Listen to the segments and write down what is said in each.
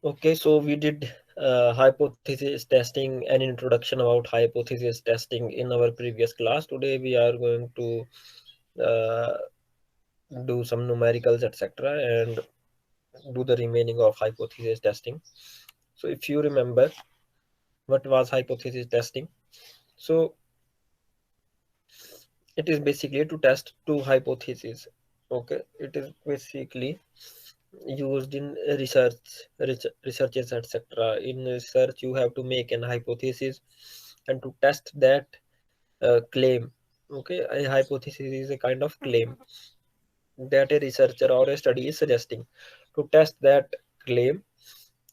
Okay, so we did hypothesis testing and introduction about hypothesis testing in our previous class. Today we are going to uh, do some numericals, etc., and do the remaining of hypothesis testing. So if you remember, what was hypothesis testing? So it is basically to test two hypotheses. Okay, it is basically used in researches, etc. In research you have to make an hypothesis and to test that claim. Okay, a hypothesis is a kind of claim that a researcher or a study is suggesting. To test that claim,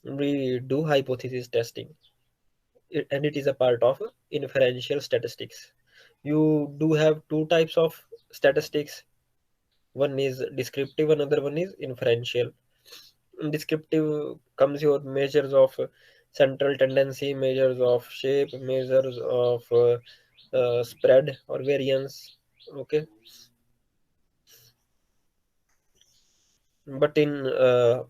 we do hypothesis testing, and it is a part of inferential statistics. You do have two types of statistics. One is descriptive, another one is inferential. In descriptive comes your measures of central tendency, measures of shape, measures of spread or variance. Okay, but in uh,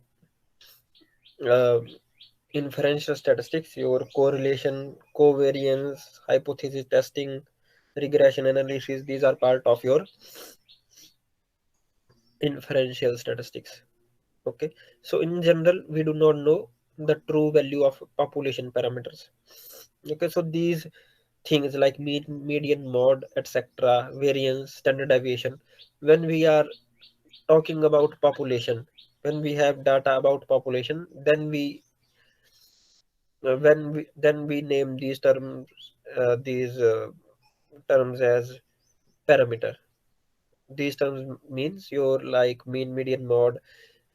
inferential statistics, your correlation, covariance, hypothesis testing, regression analysis, these are part of your inferential statistics. Okay, so in general we do not know the true value of population parameters. Okay, so these things like mean, median, mode, etc., variance, standard deviation, when we are talking about population, when we have data about population, then we name these terms as parameter. These terms means your like mean, median, mode,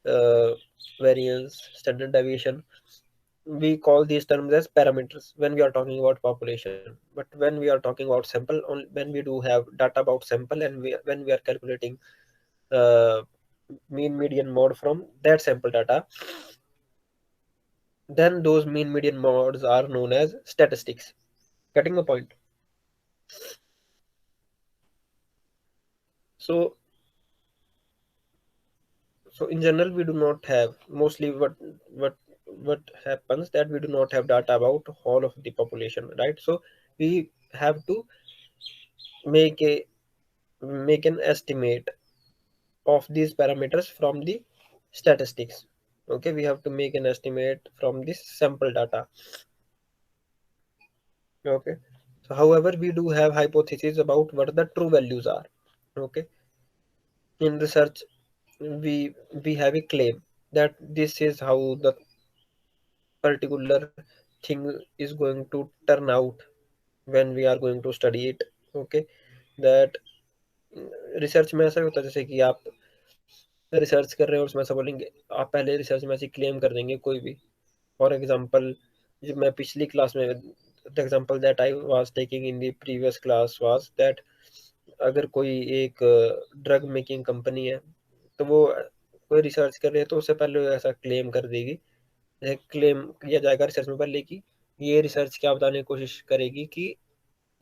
uh, variance, standard deviation. We call these terms as parameters when we are talking about population. But when we are talking about sample, only when we do have data about sample, and when we are calculating uh, mean, median, mode from that sample data, then those mean, median, modes are known as statistics. Getting the point? So so in general we do not have, mostly what what happens that we do not have data about whole of the population, right? So we have to make a make an estimate of these parameters from the statistics. Okay, we have to make an estimate from this sample data. Okay, so however we do have hypotheses about what the true values are. Okay, in research we have a claim that this is how the particular thing is going to turn out when we are going to study it. Okay, that research में ऐसा होता है जैसे कि आप research कर रहे हैं और उसमें ऐसा बोलेंगे, आप पहले रिसर्च में ऐसे क्लेम कर देंगे कोई भी. फॉर एग्जांपल, जब मैं पिछली क्लास में, the example that I was taking in the previous class was that अगर कोई एक ड्रग मेकिंग कंपनी है, तो वो कोई रिसर्च कर रही है, तो उससे पहले वो ऐसा क्लेम कर देगी, क्लेम किया जाएगा रिसर्च में पहले कि ये रिसर्च क्या बताने की कोशिश करेगी कि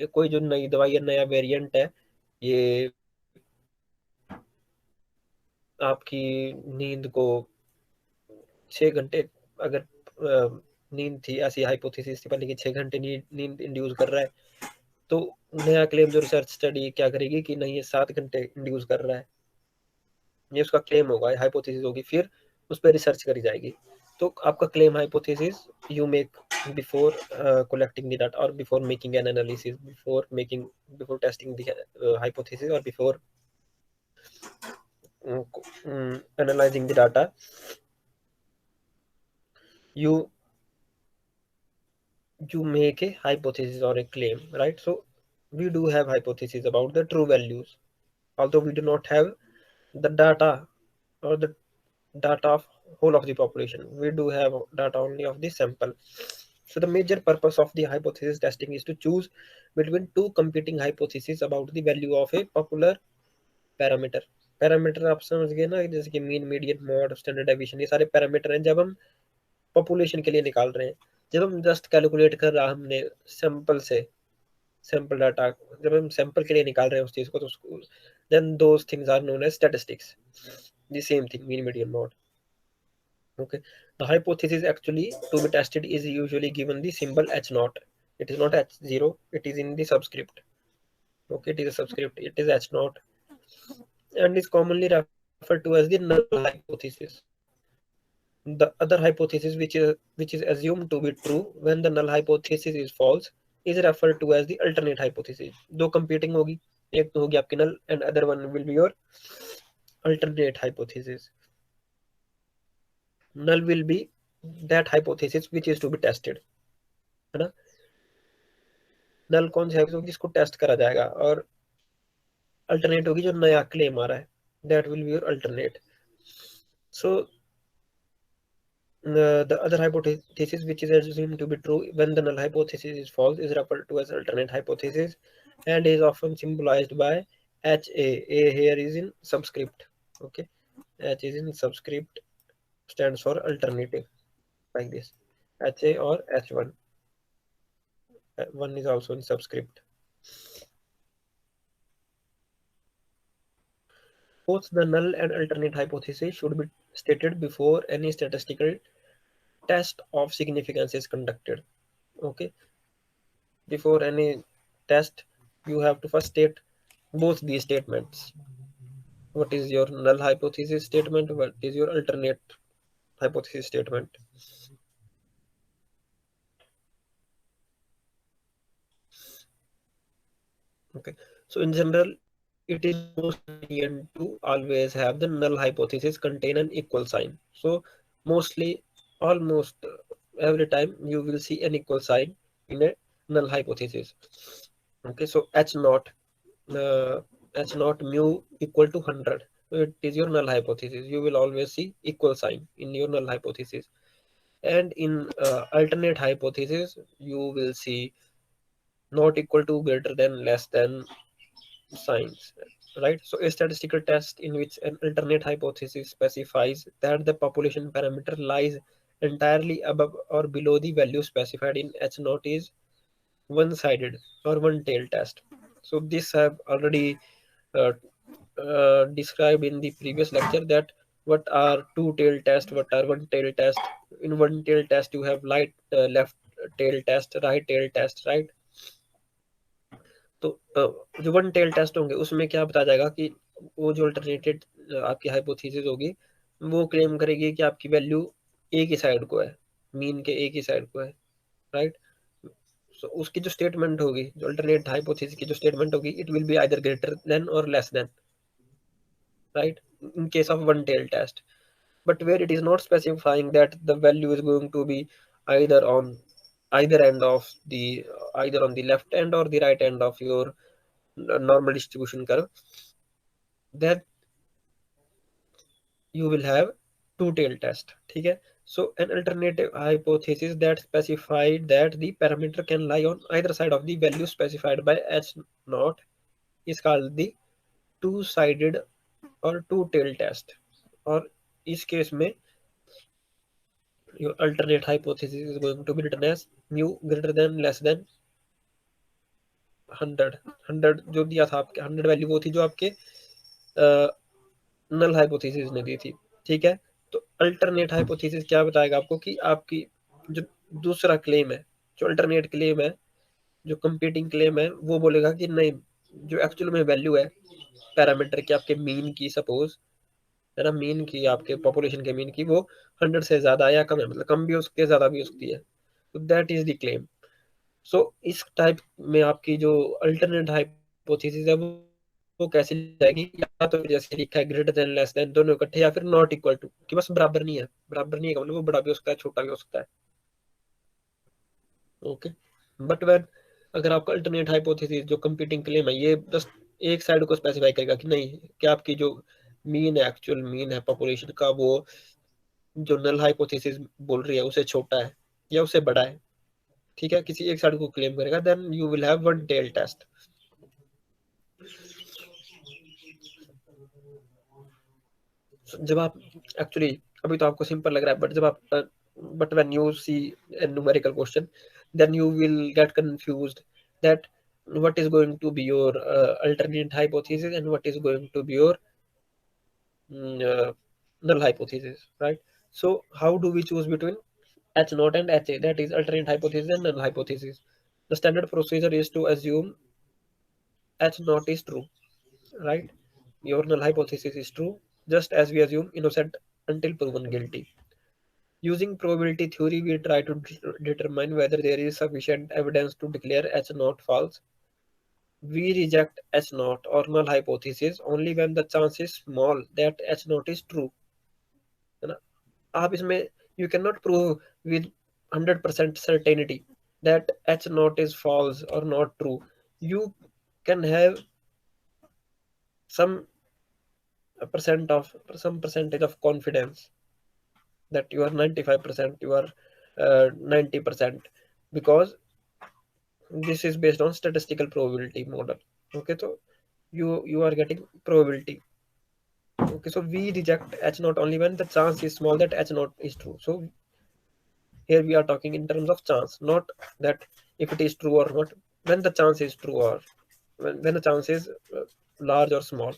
ये कोई जो नई दवाई या नया वेरिएंट है, ये आपकी नींद को 6 घंटे, अगर नींद थी, ऐसी हाइपोथेसिस थी पहले कि 6 घंटे नींद नींद इंड्यूस कर रहा है, तो नया क्लेम जो रिसर्च स्टडी क्या करेगी कि नहीं, ये 7 घंटे इंड्यूस कर रहा है. ये उसका क्लेम होगा, हाइपोथेसिस होगी. फिर उस पर रिसर्च करी जाएगी. तो आपका claim hypothesis you make before collecting the data or before making an analysis, before testing the hypothesis, or before analyzing the data. You you make a hypothesis or a claim, right? So we do have hypothesis about the true values, although we do not have the data or the data of whole of the population. We do have data only of the sample. So the major purpose of the hypothesis testing is to choose between two competing hypotheses about the value of a popular parameter. Parameter आप समझ गए ना, जैसे कि mean, median, mod, standard deviation, ये सारे parameter हैं जब हम पॉपुलेशन के लिए निकाल रहे हैं. जब हम जस्ट कैलकुलेट कर रहा हमने सैंपल से, सैंपल डाटा, जब हम सैंपल के लिए निकाल रहे हैं उस चीज को, तो उसको then those things are known as statistics. The same thing, mean, median, mode. Okay, the hypothesis actually to be tested is usually given the symbol h naught. It is not h0, it is in the subscript. Okay, it is a subscript, it is h naught, and is commonly referred to as the null hypothesis. The other hypothesis, which is assumed to be true when the null hypothesis is false, is referred to as the alternate hypothesis. दो competing होगी, एक तो होगी आपकी null and other one will be your alternate hypothesis. Null will be that hypothesis which is to be tested, है ना. null कौन सी hypothesis होगी जिसको टेस्ट करा जाएगा, और alternate होगी जो नया claim आ रहा है, that will be your alternate. So the other hypothesis, which is assumed to be true when the null hypothesis is false, is referred to as alternate hypothesis and is often symbolized by HA. A here is in subscript. Okay, H is in subscript, stands for alternative, like this. HA or H1. One is also in subscript. Both the null and alternate hypothesis should be stated before any statistical test of significance is conducted. Okay, before any test you have to first state both these statements. What is your null hypothesis statement, what is your alternate hypothesis statement. Okay, so in general it is most convenient to always have the null hypothesis contain an equal sign. So mostly, almost every time you will see an equal sign in a null hypothesis. Okay, so h naught, uh, h naught mu equal to 100, so it is your null hypothesis. You will always see equal sign in your null hypothesis. And in alternate hypothesis you will see not equal to, greater than, less than signs, right? So a statistical test in which an alternate hypothesis specifies that the population parameter lies entirely above or below the value specified in h naught is one-sided or one-tail test. So this have already uh, described in the previous lecture, that what are two-tail test, what are one-tail test. In one-tail test you have left tail test, right tail test, right. तो जो one tail test होंगे उसमें क्या बताया जाएगा कि वो जो अल्टरनेटेड आपकी हाइपोथेसिस होगी, वो क्लेम करेगी कि आपकी वैल्यू एक ही साइड को है, मीन के एक ही साइड को है, राइट. सो उसकी जो स्टेटमेंट होगी, जो अल्टरनेट हाइपोथेसिस की जो स्टेटमेंट होगी, it will be either greater than और less than, right, in case of one tail test. But where it is not specifying that the value is going to be either on either end of the either on the left end or the right end of your normal distribution curve, then you will have two tail test. ठीक है. So an alternative hypothesis that specified that the parameter can lie on either side of the value specified by h naught is called the two-sided or two-tail test. और इस case में your alternate hypothesis is going to be written as mu greater than less than 100 जो दिया था आपके 100 value, वो थी जो आपके नल हाइपोथेसिस ने दी थी. ठीक है. तो अल्टरनेट हाइपोथेसिस क्या बताएगा आपको कि आपकी जो दूसरा क्लेम है, जो अल्टरनेट क्लेम है, जो कंपीटिंग क्लेम है, वो बोलेगा कि नहीं, जो एक्चुअल में वैल्यू है पैरामीटर की आपके मीन की, सपोज है ना, मीन की, आपके पॉपुलेशन के मीन की, वो 100 से ज्यादा या कम है, मतलब कम भी हो सकती है, ज्यादा भी हो सकती है. तो दैट इज द क्लेम. सो इस टाइप में आपकी जो अल्टरनेट हाइपोथेसिस है वो कैसे जाएगी, या तो जैसे लिखा है ग्रेटर देन लेस देन दोनों इकट्ठे, या फिर नॉट इक्वल टू, कि बस बराबर नहीं है. बराबर नहीं है मतलब वो बड़ा भी हो सकता है, छोटा भी हो सकता है. ओके. बट वेन अगर आपका अल्टरनेट हाइपोथेसिस जो कंपीटिंग क्लेम है, ये बस एक साइड को स्पेसिफाई करेगा कि नहीं, कि आपकी जो मीन है, एक्चुअल मीन है पॉपुलेशन का, वो जो नल हाइपोथेसिस बोल रही है उसे छोटा है या उसे बड़ा है, ठीक है, किसी एक साइड को क्लेम करेगा, then you will have one tail test. जब आप एक्चुअली, अभी तो आपको सिंपल लग रहा है, बट जब आप but when you see a numerical question, then you will get confused that what is going to be your alternate hypothesis and what is going to be your null hypothesis, right. So how do we choose between H naught and HA, that is alternate hypothesis and null hypothesis? The standard procedure is to assume H naught is true, right? Your null hypothesis is true, just as we assume innocent until proven guilty. Using probability theory, we try to determine whether there is sufficient evidence to declare H naught false. We reject H naught or null hypothesis only when the chance is small that H naught is true. है ना? आप इसमें you cannot prove with 100% certainty that H naught is false or not true. You can have some some percentage of confidence that you are 95%, you are 90%, because this is based on statistical probability model. Okay, so you are getting probability. Okay, so we reject H naught only when the chance is small that H naught is true. So here we are talking in terms of chance, not that if it is true or not, when the chance is true or when the chance is large or small.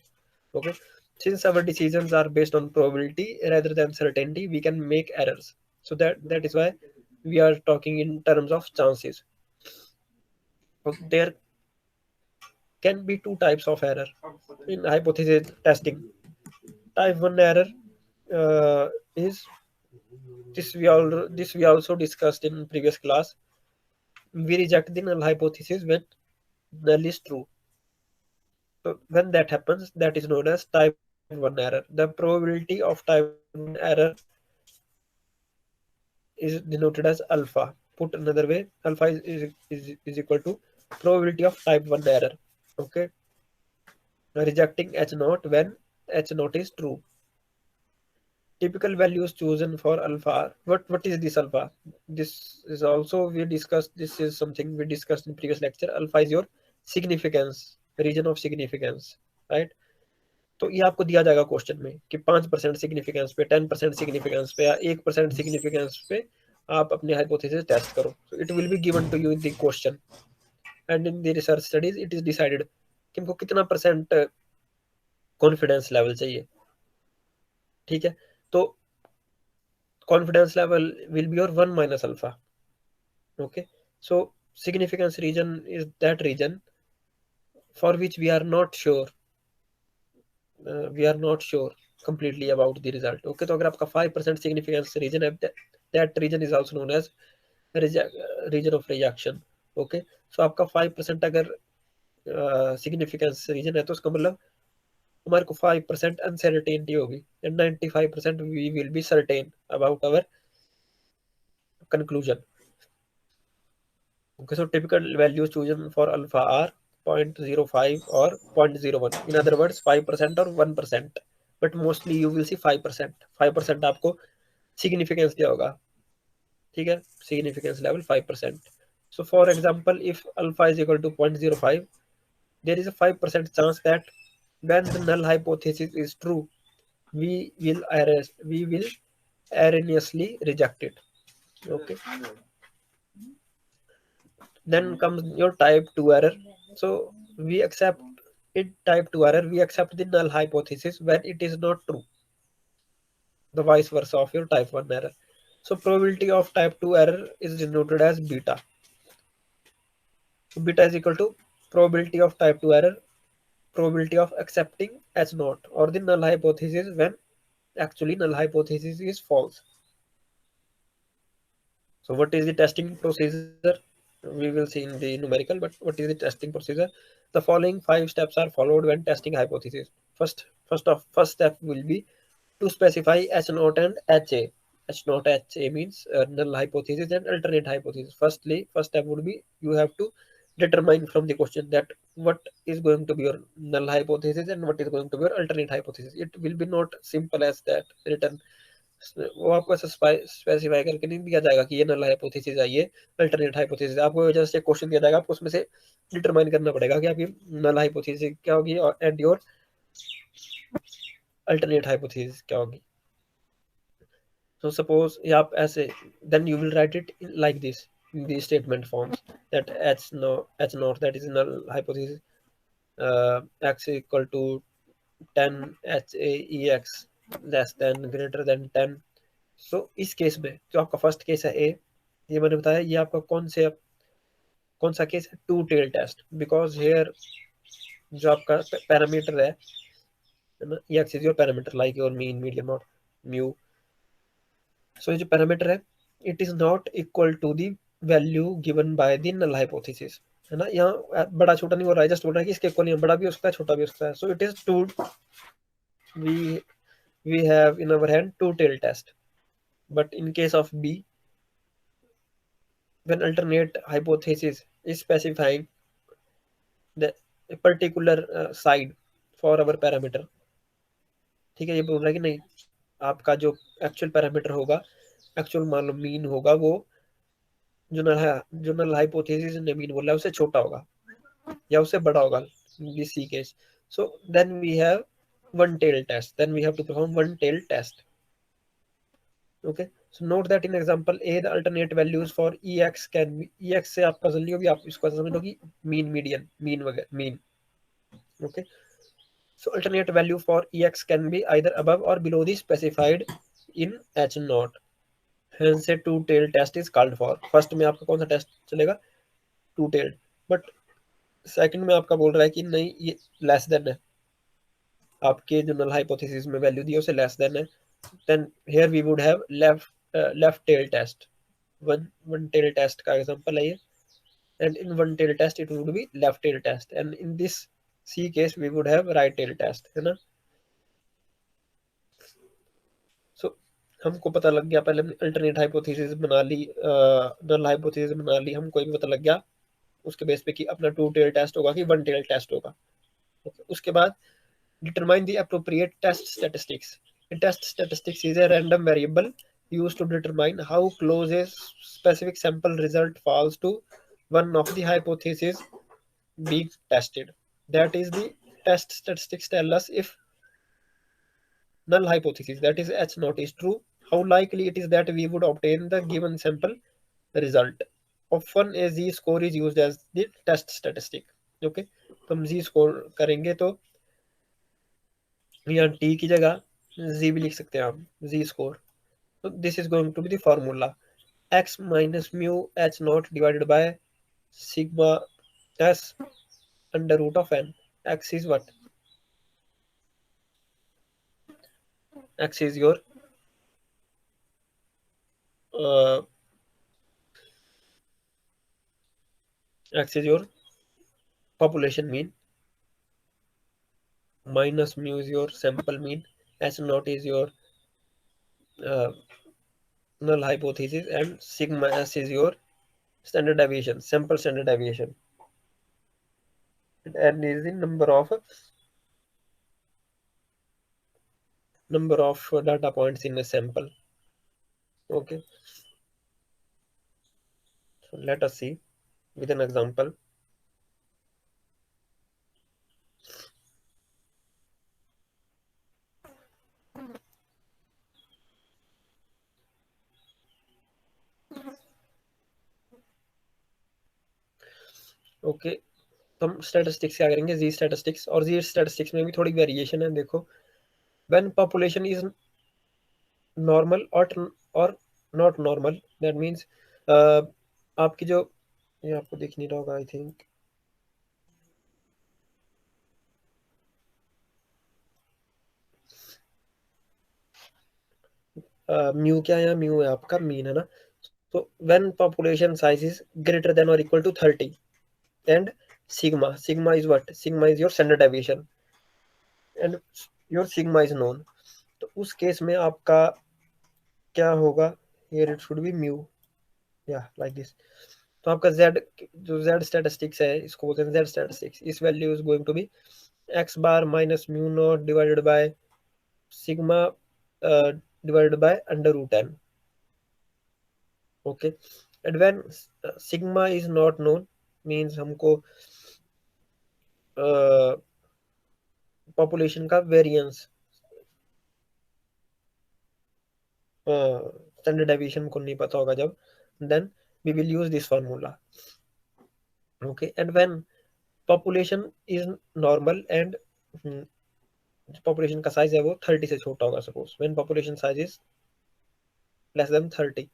Okay, since our decisions are based on probability rather than certainty, we can make errors. So that is why we are talking in terms of chances. Okay, there can be two types of error in hypothesis testing. Type 1 error is this we also discussed in previous class. We reject the null hypothesis when null is true. So when that happens, that is known as type 1 error. The probability of type 1 error is denoted as alpha. Put another way, alpha is equal to probability of type 1 error. Okay, rejecting H naught when H naught is true. Typical values chosen for alpha. What is this alpha? This is also we discussed, this is something we discussed in previous lecture. Alpha is your significance, region of significance, right? तो ये आपको दिया जाएगा question में कि 5% significance पे, 10% significance पे या 1% सिग्निफिकेंस पे आप अपनी हाइपोथेसिस टेस्ट करो. So it will be given to you in the question, and in the research studies it is decided कि हमको कितना परसेंट कॉन्फिडेंस लेवल चाहिए. ठीक है, तो confidence level will be your 1 minus alpha. Okay, so significance region is that region for which we are not sure completely about the result. Okay, तो अगर आपका 5% significance region है, that region is also known as region of rejection. Okay, so आपका 5% अगर significance region है, तो उसका मतलब हमारे को 5% uncertainty होगी and 95% we will be certain about our conclusion. Okay, so typical values chosen for alpha are 0.05 or 0.01. In other words, 5% or 1%. But mostly you will see 5%. 5% आपको significance दिया होगा. ठीक है, significance level 5%. So for example, if alpha is equal to 0.05, there is a 5% chance that when the null hypothesis is true, we will erroneously reject it. Okay. Then comes your type 2 error. So we accept in type 2 error, we accept the null hypothesis when it is not true. The vice versa of your type 1 error. So probability of type 2 error is denoted as beta. So beta is equal to probability of type 2 error, probability of accepting as not, or the null hypothesis when actually null hypothesis is false. So what is the testing procedure? We will see in the numerical, but what is the testing procedure? The following 5 steps are followed when testing hypothesis. First step will be to specify H naught and HA. H naught HA means null hypothesis and alternate hypothesis. First step would be you have to determine from the question that what is going to be your null hypothesis and what is going to be your alternate hypothesis. It will be not simple as that written. वो आपको ऐसा specify करके नहीं दिया जाएगा कि ये नल hypothesis है, ये अल्टरनेट हाइपोथेसिस. आपको जस्ट एक क्वेश्चन दिया जाएगा, आपको उसमें से डिटरमाइन करना पड़ेगा कि आपकी नल हाइपोथेसिस क्या होगी एंड योर अल्टरनेट हाइपोथेसिस क्या होगी. So suppose आप ऐसे then you will write it like this in the statement forms that H naught that is null hypothesis, x equal to 10 HAEX less than greater than 10. सो इस case में जो आपका first case है ए, ये मैंने बताया ये आपका कौन सा केस है, two tail test, because here जो आपका पैरामीटर है ना, ये X is your parameter like your mean medium और म्यू। सो ये जो पैरामीटर है it is not equal to the value given by the null hypothesis, है ना। यहाँ बड़ा छोटा नहीं हो रहा है, जस्ट बोल रहा है कि इसके इक्वल नहीं है, बड़ा भी हो सकता है छोटा भी हो सकता है। So it is two, we we have in our hand two tail test, but in case of B, when alternate hypothesis is specifying the a particular side for our parameter, ठीक है, ये बोल रहा है कि नहीं आपका जो एक्चुअल पैरामीटर होगा, एक्चुअल मान लो मीन होगा, वो जो नल हाइपोथेसिस ने मीन बोला है उससे छोटा होगा या उससे बड़ा होगा, this C case. So then we have one tail test, then we have to perform one tail test. Okay, so note that in example A the alternate values for ex can be, ex से आप पसंद लियो भी, आप इसको समझ लो कि mean median mean वगैरह mean. Okay, so alternate value for ex can be either above or below the specified in h naught, hence a two tail test is called for। First में आपका कौन सा टेस्ट चलेगा, to tailed, but second में आपका बोल रहा है कि नहीं ये लेस देन है, आपके जो नल हाइपोथेसिस में वैल्यू दी है उसे लेस देन है, then here we would have left tail test, one tail test का एग्जांपल है ये, and in one tail test it would be left tail test, and in this C case we would have right tail test, है ना। so हमको पता लग गया, पहले हमने अल्टरनेट हाइपोथेसिस बना ली, नल हाइपोथेसिस बना ली, हमको भी पता लग गया उसके बेस पे कि अपना टू टेल टेस्ट होगा कि वन टेल टेस्ट होगा। उसके बाद determine the appropriate test statistics. A test statistics is a random variable used to determine how close a specific sample result falls to one of the hypotheses being tested. That is, the test statistics tell us if null hypothesis, that is H naught, is true, how likely it is that we would obtain the given sample result. Often a z score is used as the test statistic. Okay, तो हम z score करेंगे तो यहाँ T की जगह जी भी लिख सकते हैं आप, जी स्कोर। तो this is going to be the formula, X minus mu H naught divided by sigma S under root of N. X is what, X is your X is your population mean, minus mu is your sample mean, h naught is your uh, null hypothesis, and sigma s is your standard deviation, sample standard deviation, and n is the number of data points in a sample। Okay, so let us see with an example। Okay, तो हम statistics क्या करेंगे, जी statistics, और जी statistics में भी थोड़ी variation है। देखो, व्हेन पॉपुलेशन इज नॉर्मल और नॉट नॉर्मल, दैट मींस आपकी जो, ये आपको दिख नहीं रहा होगा आई थिंक, म्यू क्या है, म्यू है आपका मीन, है ना। तो when population size is greater than और equal to 30 and sigma is what, sigma is your standard deviation and your sigma is known. तो उस केस में आपका क्या होगा, here it should be mu, या लाइक दिस। तो आपका z, जो z स्टैटिस्टिक्स है इसको बोलते हैं z स्टैटिस्टिक्स, इस value is going to be x bar minus mu naught divided by sigma divided by under root N. Okay, and when sigma is not known means हमको population का variance, standard deviation को नहीं पता होगा जब, then we will use this formula. Okay, and when population is normal and population का size है वो 30 से छोटा होगा, suppose when population size is less than 30,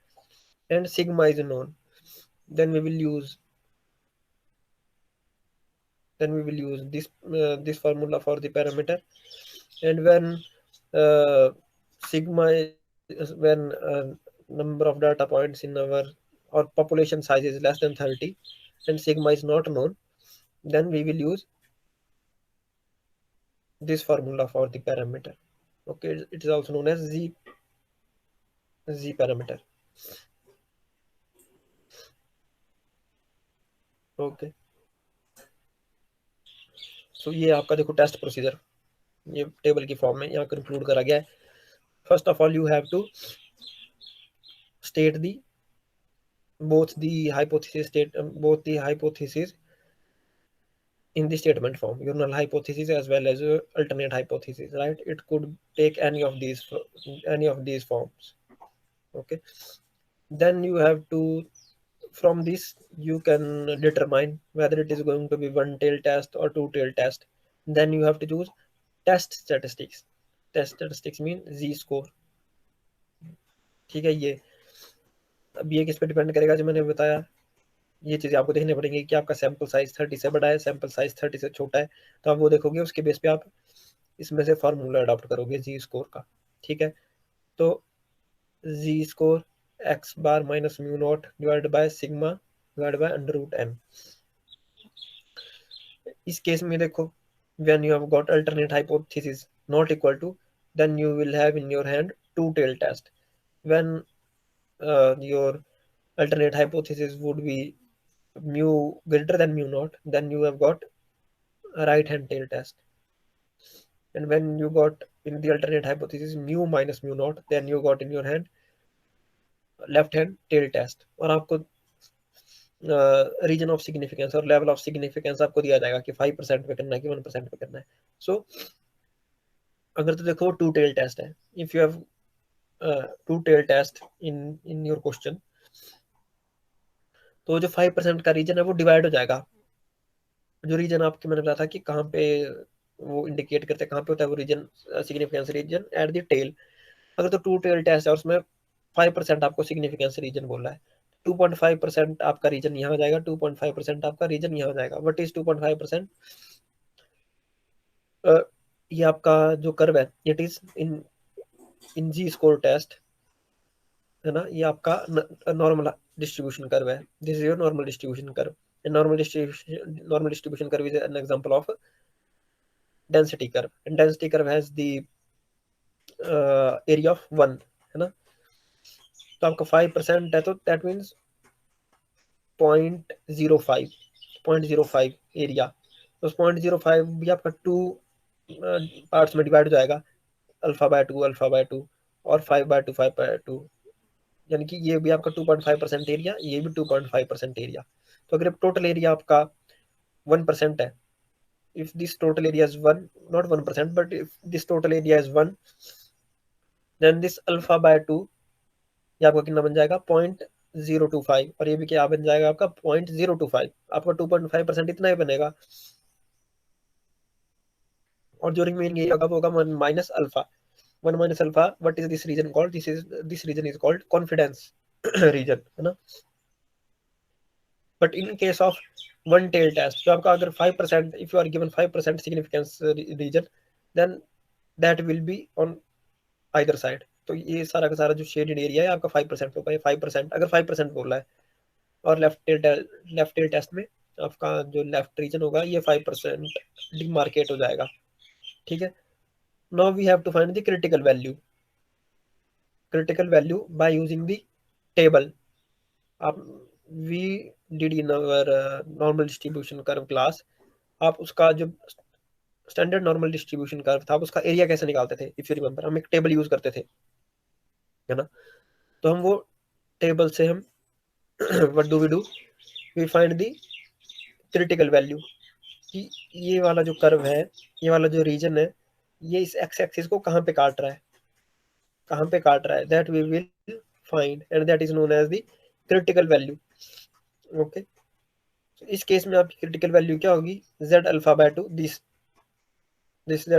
and sigma is known. Then we will use this formula for the parameter. And when uh, sigma when number of data points in our population size is less than 30 and sigma is not known, then we will use this formula for the parameter. Okay, it is also known as z parameter. Okay, so ये आपका देखो test procedure ये table की form में यहाँ conclude करा गया है. First of all you have to state the both the hypothesis in the statement form, your null hypothesis as well as your alternate hypothesis, right? It could take any of these forms. Okay, then you have to, from this you can determine whether it is going to be one tail test or two tail test. Then you have to choose test statistics. Test statistics mean z score. ठीक है, ये अब ये किस पे depend करेगा जो मैंने बताया. ये चीजें आपको देखने पड़ेंगी कि आपका सैंपल साइज 30 से बड़ा है, सैंपल साइज 30 से छोटा है, तो आप वो देखोगे, उसके बेस पे आप इसमें से फार्मूला अडॉप्ट करोगे जी स्कोर का. ठीक है, तो z score x bar minus mu not divide by sigma divide by under root n. इस केस में देखो, when you have got alternate hypothesis not equal to, then you will have in your hand two tail test. When your alternate hypothesis would be mu greater than mu naught, then you have got a right hand tail test. And when you got in the alternate hypothesis mu minus mu naught, then you got in your hand left hand tail test. और आपको reason of significance और level of significance आपको दिया जाएगा कि 5% पे करना है कि 1% पे करना है. सो अगर तो देखो टू टेल टेस्ट है, if you have two tail test in your question, तो जो 5% का रीजन है वो डिवाइड हो जाएगा. जो रीजन आपके मैंने बताया था कि कहाँ पे वो इंडिकेट करते हैं, कहाँ पे होता है वो region, significance region at the tail. अगर तो टू टेल टेस्ट है और उसमें 5% आपको सिग्निफिकेंस रीजन बोला है, 2.5% आपका रीजन यहाँ आ जाएगा, 2.5% आपका रीजन यहाँ आ जाएगा. What is 2.5%? ये आपका जो कर्व है, it is in Z score test, है ना, ये आपका नॉर्मल डिस्ट्रीब्यूशन कर्व है. This is your normal distribution curve. Normal distribution curve is an example of density curve. And density curve has the area of 1, है ना. तो आपका 5% है, तो दैट मीन्स 0.05 एरिया. तो 0.05 भी आपका टू पार्ट्स में डिवाइड हो जाएगा, अल्फा बाय टू और 5/2 5/2. यानी कि ये भी आपका 2.5% एरिया, ये भी 2.5% एरिया. तो अगर टोटल एरिया आपका 1% है, if this total area is 1, not 1%, but if this total area is 1, then this alpha by 2 ये आपका कितना बन जाएगा 0.025, और ये भी क्या बन जाएगा आपका 0.025. आपका 2.5% इतना ही बनेगा. और जो रिमेनिंग एरिया होगा वो होगा 1 minus alpha. 1 minus alpha, what is this region called? This region is called confidence region, है ना. But in case of one tail test, जो आपका अगर 5%, if you are given 5% significance region, then that will be on either side. तो ये सारा का सारा जो शेडेड एरिया है आपका 5% होगा. ये 5%, अगर 5% बोल रहा है, और लेफ्ट टेल टेस्ट में आपका जो लेफ्ट रीजन होगा ये 5% डिमार्केट हो जाएगा. ठीक है, now we have to find the critical value by using the table. आप we did in our normal distribution curve class, आप उसका जो स्टैंडर्ड नॉर्मल डिस्ट्रीब्यूशन कर्व था, उसका एरिया कैसे निकालते थे? इफ यू रिमेंबर, हम एक टेबल यूज करते थे, है ना. तो हम वो टेबल से हम what do we find the critical value, कि ये वाला जो कर्व है, ये वाला जो रीजन है, ये इस एक्स एक्सिस को कहाँ पे काट रहा है, कहाँ पे काट रहा है, that we will find, and that is known as the critical value. Okay, इस केस में आपकी क्रिटिकल वैल्यू क्या होगी? z alpha by 2, this z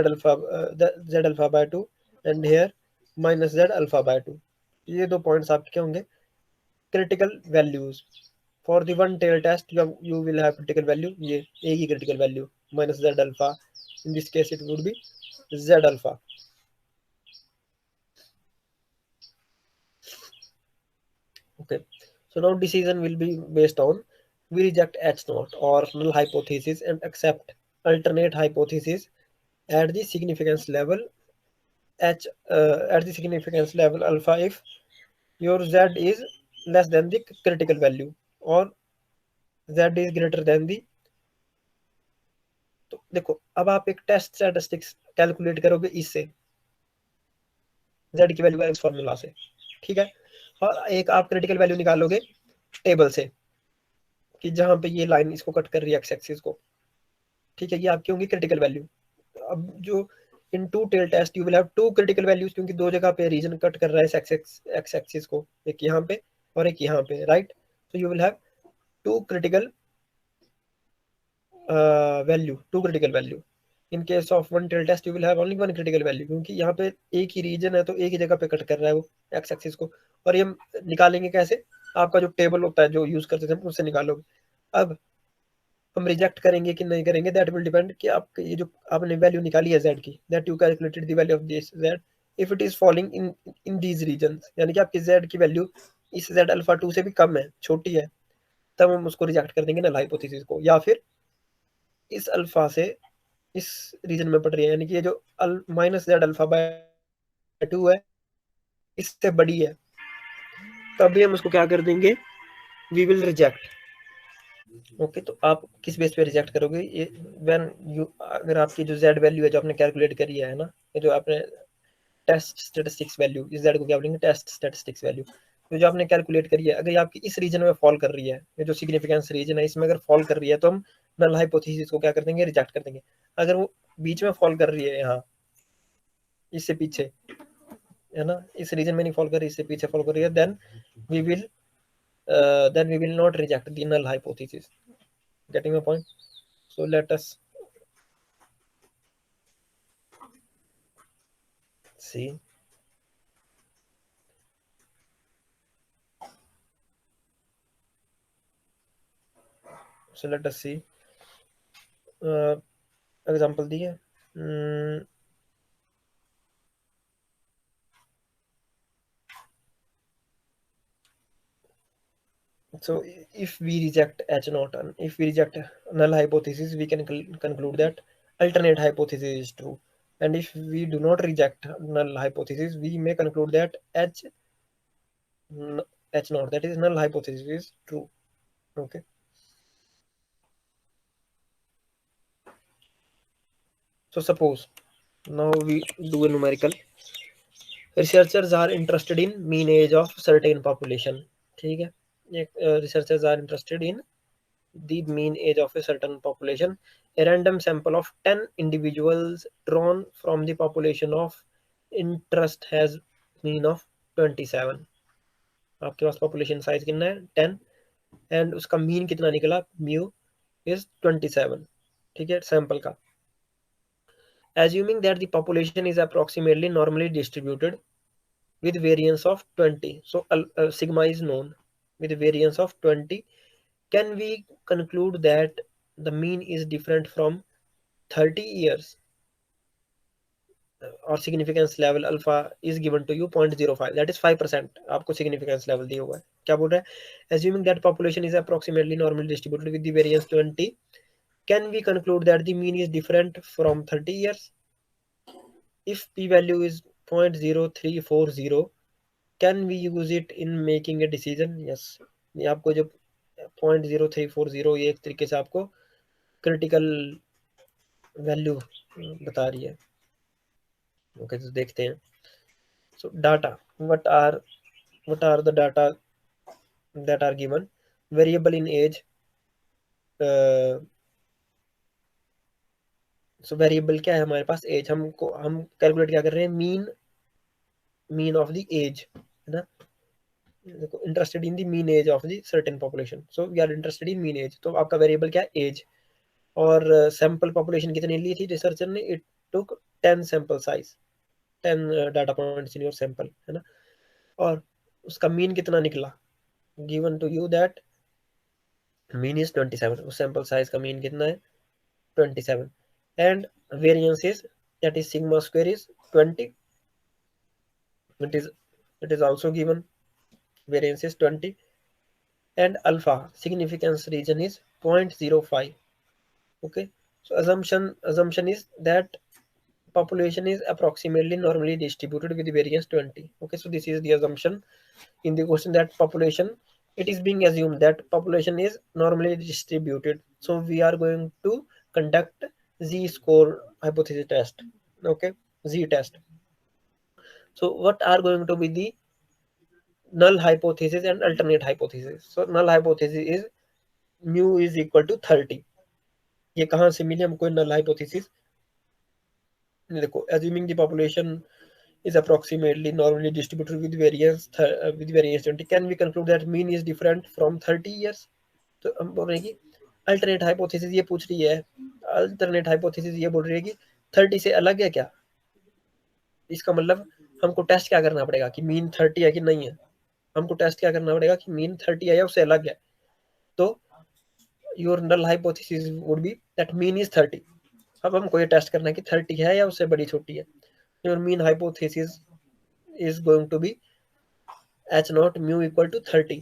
alpha by 2, and here minus z alpha by 2. ये दो पॉइंट्स आपके क्या होंगे, critical values for the one tail test you will have critical value, ये एक ही critical value minus z alpha, in this case it would be z alpha. Okay, so now decision will be based on we reject H naught or null hypothesis and accept alternate hypothesis at the significance level H at the significance level alpha if your Z is less than the critical value or Z is greater than the। तो देखो अब आप एक test statistics calculate करोगे इससे, Z की value इस formula से, ठीक है, और एक आप क्रिटिकल वैल्यू निकालोगे टेबल से कि जहां पे ये लाइन इसको कट कर रही है एक्स एक्सिस को, ठीक है, ये आपकी होंगी क्रिटिकल वैल्यू। अब जो in two tail test you will have two critical values, क्योंकि दो जगह पे रीजन कट कर रहा है एक्स एक्सिस को, एक यहाँ पे और एक यहाँ पे, राइट। तो you will have two critical value, two critical value. In case of one tail test you will have only one critical value, क्योंकि यहाँ पे एक ही रीजन है तो एक ही जगह पे कट कर रहा है वो एक्स एक्सिस को। और ये निकालेंगे कैसे, आपका जो टेबल होता है जो यूज करते थे उससे निकालोगे। अब हम रिजेक्ट करेंगे कि नहीं करेंगे, दैट विल डिपेंड कि आप ये जो आपने वैल्यू निकाली है z की, that you calculated the value of this z, if it is falling in in these reasons, यानी कि आपकी z की वैल्यू इस z अल्फा 2 से भी कम है, छोटी है, तब हम उसको रिजेक्ट कर देंगे नल हाइपोथेसिस को। या फिर इस अल्फा से इस रीजन में पड़ रही है, यानी कि ये जो माइनस जेड अल्फा बाय 2 है इससे बड़ी है, तब भी हम उसको क्या कर देंगे, वी विल रिजेक्ट। ओके, तो आप किस बेस पे रिजेक्ट करोगे, ये व्हेन यू, अगर आपकी जो z वैल्यू है जो आपने कैलकुलेट करी है ना, ये जो आपने टेस्ट स्टैटिस्टिक्स वैल्यू, इस z को क्या बोलेंगे, टेस्ट स्टैटिस्टिक्स वैल्यू, तो जो आपने कैलकुलेट करी है, अगर ये आपकी इस रीजन में फॉल कर रही है, ये जो सिग्निफिकेंस रीजन है इसमें अगर फॉल कर रही है, तो हम नल हाइपोथेसिस को क्या कर देंगे, रिजेक्ट कर देंगे। अगर वो बीच में फॉल कर रही है यहाँ इससे पीछे, है ना, इस रीजन में नहीं फॉल कर रही, इससे पीछे फॉल कर रही है, we will then we will not reject the null hypothesis, getting my point? So let us see, so let us see uh, example दिए। So if we reject H naught and if we reject null hypothesis, we can conclude that alternate hypothesis is true. And if we do not reject null hypothesis, we may conclude that H naught, that is null hypothesis, is true. Okay. So suppose now we do a numerical. Researchers are interested in mean age of certain population, ठीक है, researchers are interested in the mean age of a certain population. A random sample of 10 individuals drawn from the population of interest has mean of 27। आपके पास population size कितना है 10, and उसका मीन कितना निकला, mu is 27, ठीक है, सैंपल का। Assuming that the population is approximately normally distributed with variance of 20, so sigma is known, with variance of 20, can we conclude that the mean is different from 30 years, or significance level alpha is given to you 0.05, that is 5%, आपको significance level दिया हुआ है, क्या बोल रहा है, assuming that population is approximately normally distributed with the variance 20, can we conclude that the mean is different from 30 years if p value is 0.0340, can we use it in making a decision, yes. ये आपको जो 0.0340 ये एक तरीके से आपको critical value बता रही है। ओके, तो देखते हैं। So data, what are the data that are given, variable in age, so variable क्या है हमारे पास, एज, हमको हम कैलकुलेट क्या कर रहे हैं, मीन ऑफ द एज, है ना, देखो interested in the mean age of the certain population, so we are interested in mean age, तो आपका वेरिएबल क्या है, एज। और सैंपल पॉपुलेशन कितनी ली थी रिसर्चर ने, it took 10 sample size, 10 data points in your sample, है ना। और उसका मीन कितना निकला, given to you that mean is 27, उस सैंपल साइज का मीन कितना है 27, and variance is that is sigma square is 20, it is it is also given, variance is 20, and alpha significance region is 0.05. Okay, so assumption is that population is approximately normally distributed with variance 20. Okay, so this is the assumption in the question, that population, it is being assumed that population is normally distributed. So we are going to conduct z score hypothesis test. Okay, z test. So what are going to be the null hypothesis and alternate hypothesis? So null hypothesis is mu is equal to 30. ये कहाँ से मिली हमको null hypothesis? देखो, assuming the population is approximately normally distributed with variance 20, can we conclude that mean is different from 30 years? तो हम बोल रहे हैं कि अल्टरनेट हाइपोथेसिस ये पूछ रही है, अल्टरनेट हाइपोथेसिस ये बोल रही है कि 30 से अलग है क्या? इसका मतलब हमको टेस्ट क्या करना पड़ेगा कि मीन 30 है कि नहीं है, हमको टेस्ट क्या करना पड़ेगा कि मीन 30 है या उससे अलग है. तो your null hypothesis would be that mean is 30. अब हमको ये टेस्ट करना है कि 30 है या उससे बड़ी छोटी है. Your mean hypothesis is going to be h naught mu equal to 30,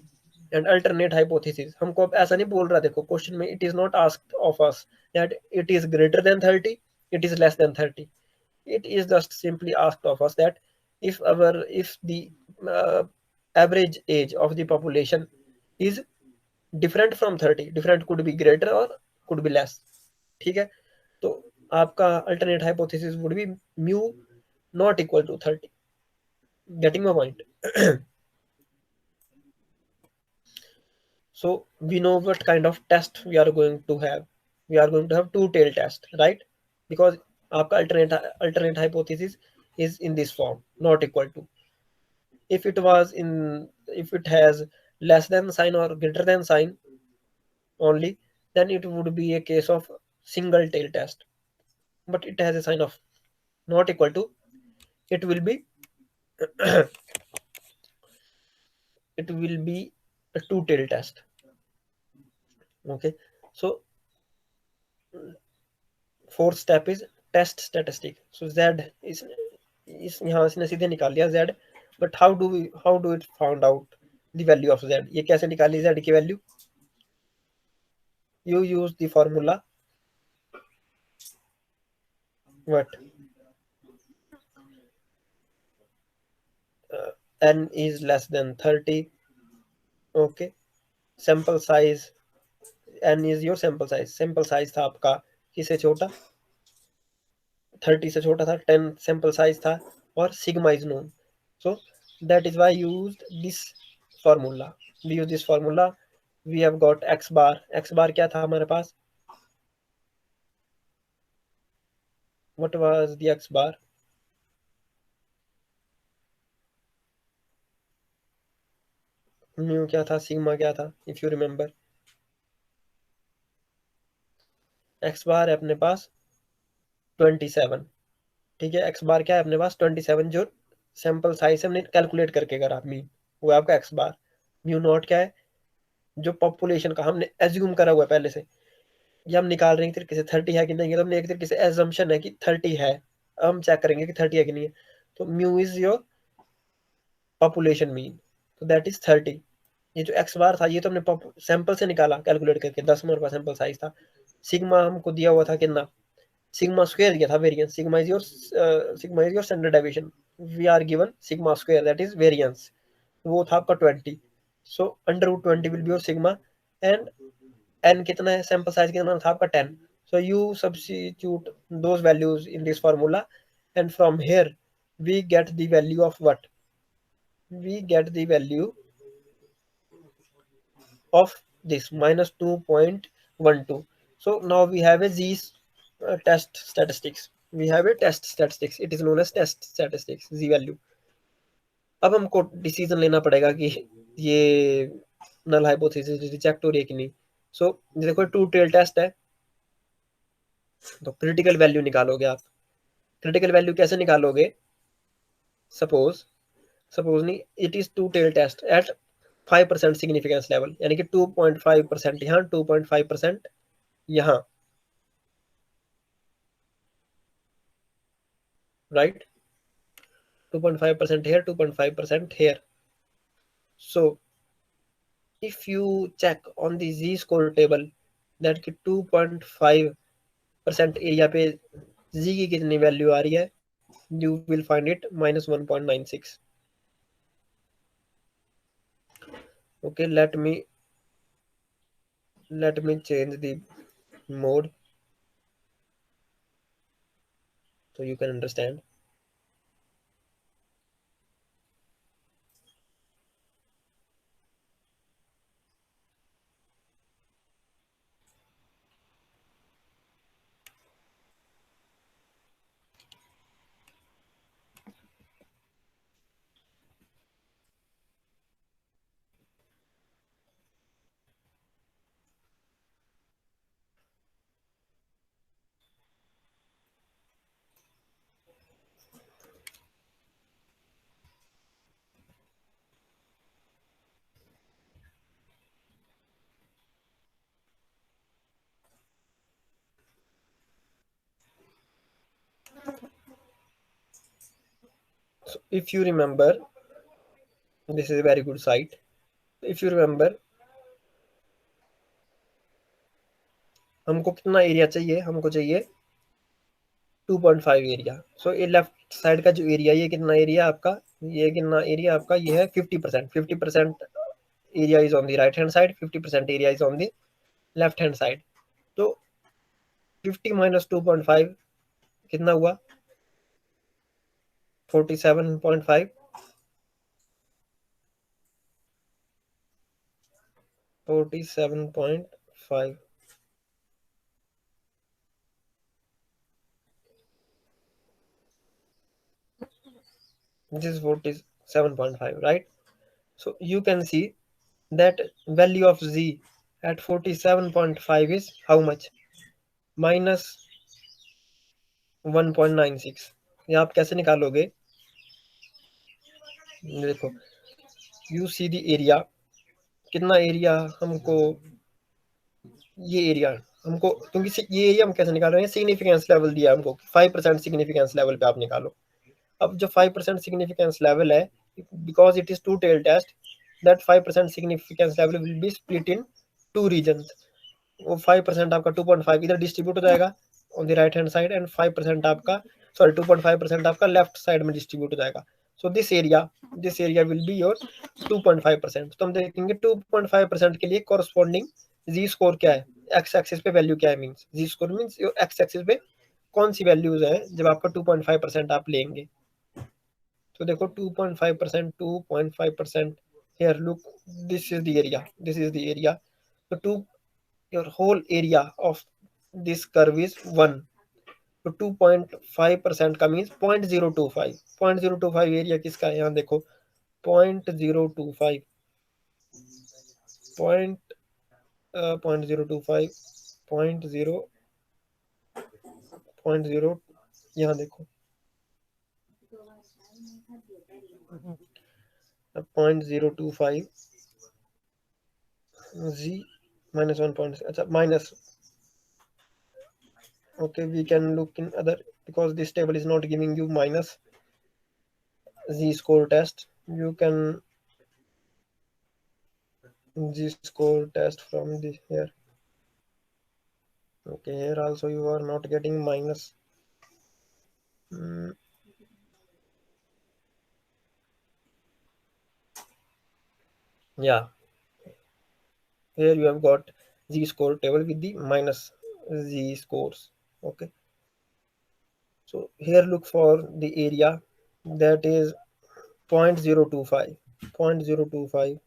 and alternate hypothesis हमको अब ऐसा नहीं बोल रहा, देखो क्वेश्चन में it is not asked of us that it is greater than 30, it is less than 30. It is just simply asked of us that if the uh, average age of the population is different from 30, different could be greater or could be less. ठीक है, तो आपका alternate hypothesis would be mu not equal to 30. Getting my point? So we know what kind of test we are going to have. We are going to have two-tailed test, right? Because आपका alternate hypothesis is in this form, not equal to. If it has less than sign or greater than sign only, then it would be a case of single tail test. But it has a sign of not equal to, it will be it will be a two-tailed test. Okay, so fourth step is test statistic. So z is यहाँ से सीधे निकाल लिया z, but how do it found out the value of z? ये कैसे निकाली z की value? You use the formula what n is less than 30. Okay, sample size, n is your sample size था आपका किससे छोटा, 30 से छोटा था, 10 सैंपल साइज था, और sigma is known. So that is why used this formula. We use this formula. We have got x bar. X bar क्या था हमारे पास? What was the x bar? Mu क्या था, सिग्मा क्या था, if you remember? X bar है अपने पास 27. ठीक है, एक्स बार क्या है अपने पास 27, जो सैंपल साइज से हमने कैलकुलेट करके करा मीन, वो है आपका एक्स बार. म्यू नॉट क्या है, जो पॉपुलेशन का हमने एज्यूम करा हुआ है पहले से, ये हम निकाल रहे हैं एक तरीके से 30 है कि नहीं है, तो हमने एक तरीके से एजम्पशन है कि 30 है. अब हम चेक करेंगे कि 30 है कि नहीं है. तो mu is your population mean, तो दैट इज 30. ये जो एक्स बार था ये तो हमने सैंपल से निकाला कैलकुलेट करके, 10 हमारे पास सैंपल साइज था. सिग्मा हमको दिया हुआ था कितना, सिग्मा स्क्वायर दिया था variance. Sigma is your standard deviation. We are given sigma square that is variance, वो था आपका 20. So under root 20 will be your sigma, and n कितना है, सैंपल साइज कितना था आपका 10. So you substitute those values in this formula, and from here we get the value of what? We get the value of this minus 2.12. So now we have a z test statistics. We have a test statistics. It is known as test statistics, z value. अब हमको decision लेना पड़ेगा कि ये null hypothesis reject हो रही है कि नहीं. सो देखो टू टेल टेस्ट है, तो क्रिटिकल वैल्यू निकालोगे आप. क्रिटिकल वैल्यू कैसे निकालोगे? सपोज सपोज नहीं it is two tail test at 5% significance level, यानी कि 2.5% यहाँ, 2.5% यहाँ, right, 2.5% here, 2.5% here. So if you check on the z score table that कि 2.5% एरिया पे z की कितनी वैल्यू आ रही है, you will find it -1.96. Okay, let me change the mode so you can understand. So if you remember, this is a very good site. If you remember, हमको कितना area चाहिए, हमको चाहिए 2.5 एरिया. सो ये लेफ्ट साइड का जो area, ये कितना एरिया आपका, ये कितना एरिया आपका, ये है 50%. 50% area is on the right hand side, 50% area is on the left hand side. तो 50 माइनस 2.5 कितना हुआ, 47.5. 47.5. This is 47.5, right? So you can see that value of z at 47.5 is how much, minus 1.96. ये आप कैसे निकालोगे, देखो, you see the area, कितना area हमको, ये एरिया हमको, क्योंकि ये एरिया हम कैसे निकाल रहे हैं, सिग्निफिकेंस लेवल दिया हमको, 5% सिग्निफिकेंस लेवल पे आप निकालो. अब जो 5% सिग्निफिकेंस लेवल है, because it is two tail test, that 5% significance level will be split in two region. वो 5% आपका 2.5 इधर डिस्ट्रीब्यूट हो जाएगा on the right hand side, and 5% आपका, सॉरी 2.5% आपका लेफ्ट साइड में डिस्ट्रीब्यूट हो जाएगा. So this area will be your 2.5%. तो हम देखेंगे 2.5% के लिए कॉरस्पॉन्डिंग जी स्कोर क्या है, एक्स एक्सिस पे वैल्यू क्या है, मीन्स जी स्कोर मीन्स एक्स एक्सिस पे कौन सी वैल्यूज है जब आपका 2.5% आप लेंगे. तो देखो 2.5%, 2.5%, here look, this is the area. So your whole area of this curve is 1. तो 2.5% का मीन्स 0.025. 0.025 एरिया किसका है, यहाँ देखो, 0.025, पॉइंट 0.025, 0.0, यहाँ देखो 0.025 z minus 1 point, अच्छा minus, okay, we can look in other, because this table is not giving you minus z score test. You can z score test from this here. Okay, here also you are not getting minus. Yeah, here you have got z score table with the minus z scores. Okay, so here look for the area, that is 0.025, 0.025,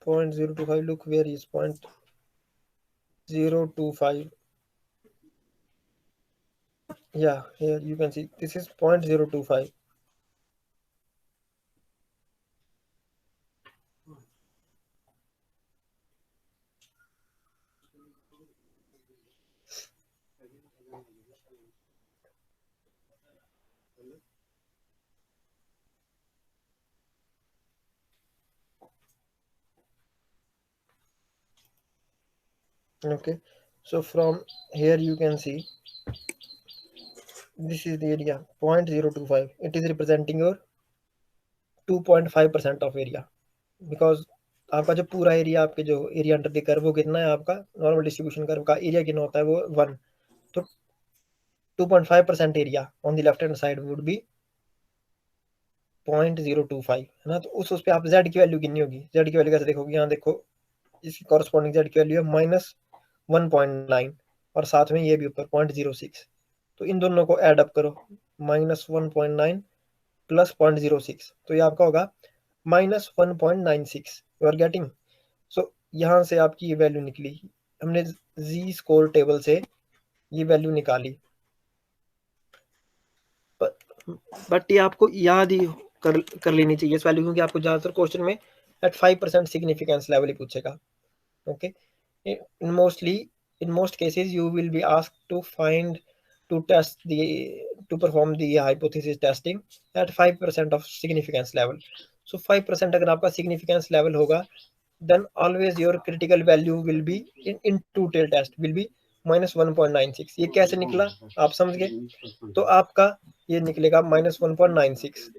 0.025. Look, where is 0.025. Yeah, here you can see this is 0.025. Okay, so from here you can see this is the area 0.025. It is representing your 2.5% of area, because आपका जो पूरा area, आपके जो area under the curve वो कितना है, आपका normal distribution curve का एरिया कितना होता है, वो 1। तो 2.5% area on the left hand side would be 0.025, है ना। तो उस पे आप जेड की वैल्यू कितनी होगी, जेड की वैल्यू कैसे देखोगे, यहाँ देखो इसकी कॉरस्पॉन्डिंग जेड की वैल्यू है -1.9, और साथ में ये भी ऊपर 0.06। तो इन दोनों को ऐड अप करो, -1.9 प्लस 0.06, तो ये आपका होगा -1.96। You are getting. सो यहाँ से आपकी ये वैल्यू निकली, हमने जी स्कोर टेबल से ये वैल्यू निकाली। बट ये आपको याद ही कर लेनी चाहिए इस वैल्यू, क्योंकि आपको ज़्यादातर क्वेश्चन में एट 5% सिग्निफिकेंस लेवल ही पूछेगा। Okay, in most cases you will be asked to find to test the to perform the hypothesis testing at 5% of significance level. So 5% अगर आपका significance level होगा, then always your critical value will be in two tail test will be -1.96। ये कैसे निकला आप समझ गए, तो आपका ये निकलेगा -1.96।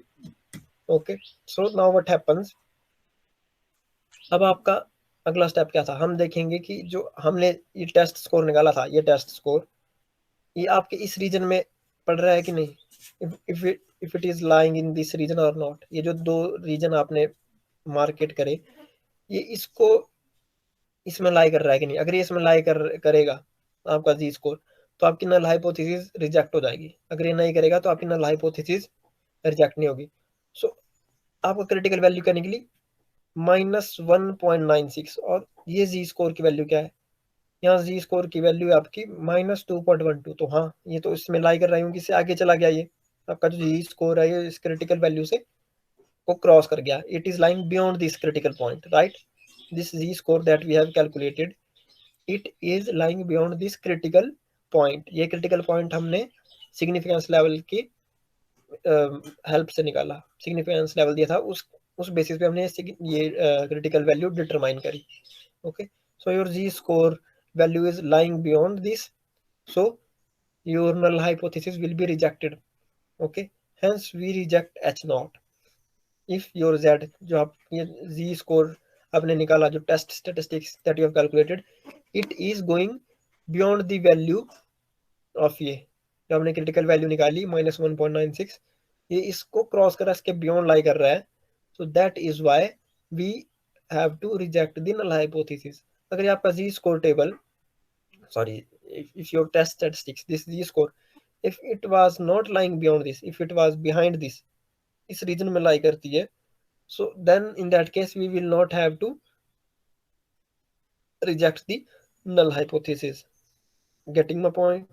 Okay, so now what happens, अब आपका अगला स्टेप क्या था, हम देखेंगे कि जो हमने ये टेस्ट स्कोर निकाला था, ये टेस्ट स्कोर ये आपके इस रीजन में पड़ रहा है कि नहीं, if it is lying in this region और नॉट। ये जो दो रीजन आपने मार्केट करे, ये इसको इसमें लाई कर रहा है कि नहीं। अगर ये इसमें लाई करेगा आपका जी स्कोर, तो आपकी नल हाइपोथेसिस रिजेक्ट हो जाएगी। अगर ये नहीं करेगा तो आपकी नल हाइपोथेसिस रिजेक्ट नहीं होगी। सो आपका क्रिटिकल वैल्यू क्या निकली, -1.96। और ये जी स्कोर की वैल्यू क्या है, यहाँ जी स्कोर की वैल्यू है आपकी -2.12। तो हाँ, ये तो इसमें लाई कर रही हूँ कि इससे आगे चला गया, ये आपका जो जी स्कोर है ये इस क्रिटिकल वैल्यू से को क्रॉस कर गया, it is lying beyond this critical point, right. This Z score that we have calculated, it is lying beyond this critical point. ये क्रिटिकल पॉइंट हमने सिग्निफिकेंस लेवल की हेल्प से निकाला, सिग्निफिकेंस लेवल दिया था, उस बेसिस पे हमने ये क्रिटिकल वैल्यू डिटरमाइन करी। Okay, so your z score value is lying beyond this, so your null hypothesis will be rejected। okay, hence we reject h naught if your z, जो आप ये z score आपने निकाला, जो test statistics that you have calculated, it is going beyond the value of ये जो हमने critical value निकाली -1.96, ये इसको क्रॉस कर इसके बियॉन्ड लाई कर रहा है। So that is why we have to reject the null hypothesis. अगर आपका z score table, sorry, if your test statistics, this z score, if it was not lying beyond this, if it was behind this, इस reason में लाई करती है, so then in that case we will not have to reject the null hypothesis। Getting my point?